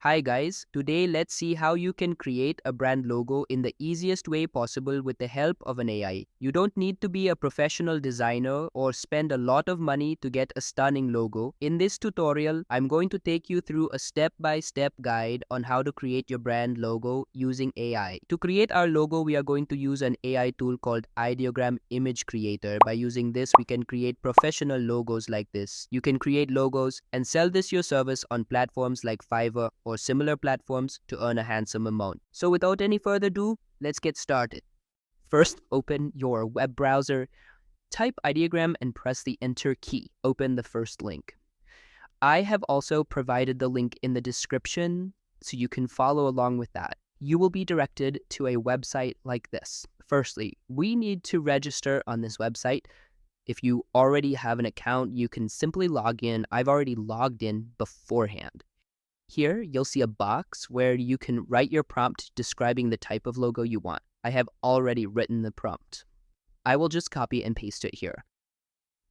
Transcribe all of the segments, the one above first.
Hi guys, today let's see how you can create a brand logo in the easiest way possible with the help of an AI. You don't need to be a professional designer or spend a lot of money to get a stunning logo. In this tutorial, I'm going to take you through a step-by-step guide on how to create your brand logo using AI. To create our logo, we are going to use an AI tool called Ideogram Image Creator. By using this, we can create professional logos like this. You can create logos and sell this your service on platforms like Fiverr or similar platforms to earn a handsome amount. So without any further ado, let's get started. First, open your web browser, type Ideogram and press the Enter key. Open the first link. I have also provided the link in the description so you can follow along with that. You will be directed to a website like this. Firstly, we need to register on this website. If you already have an account, you can simply log in. I've already logged in beforehand. Here, you'll see a box where you can write your prompt describing the type of logo you want. I have already written the prompt. I will just copy and paste it here.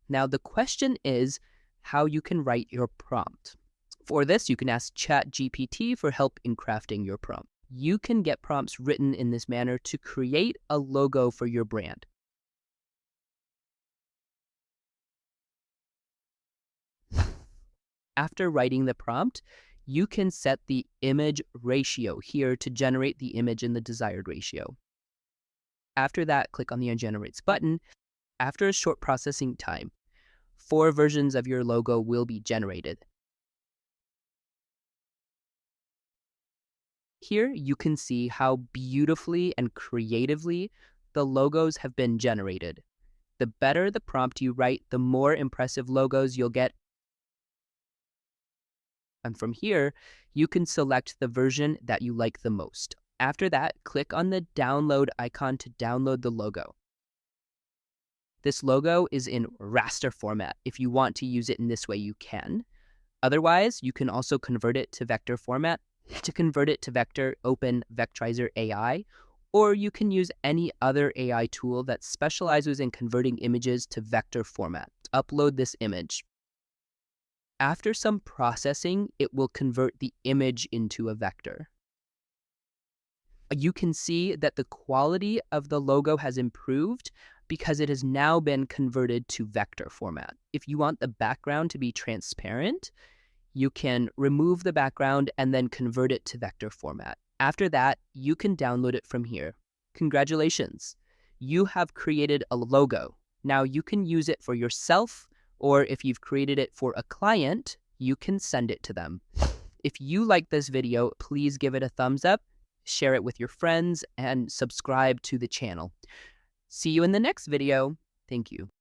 Now, the question is how you can write your prompt. For this, you can ask ChatGPT for help in crafting your prompt. You can get prompts written in this manner to create a logo for your brand. After writing the prompt, you can set the image ratio here to generate the image in the desired ratio. After that, click on the Generates button. After a short processing time, 4 versions of your logo will be generated. Here you can see how beautifully and creatively the logos have been generated. The better the prompt you write, the more impressive logos you'll get. And from here, you can select the version that you like the most. After that, click on the download icon to download the logo. This logo is in raster format. If you want to use it in this way, you can. Otherwise, you can also convert it to vector format. To convert it to vector, open Vectrizer AI, or you can use any other AI tool that specializes in converting images to vector format. Upload this image. After some processing, it will convert the image into a vector. You can see that the quality of the logo has improved because it has now been converted to vector format. If you want the background to be transparent, you can remove the background and then convert it to vector format. After that, you can download it from here. Congratulations! You have created a logo. Now you can use it for yourself, or if you've created it for a client, you can send it to them. If you like this video, please give it a thumbs up, share it with your friends, and subscribe to the channel. See you in the next video. Thank you.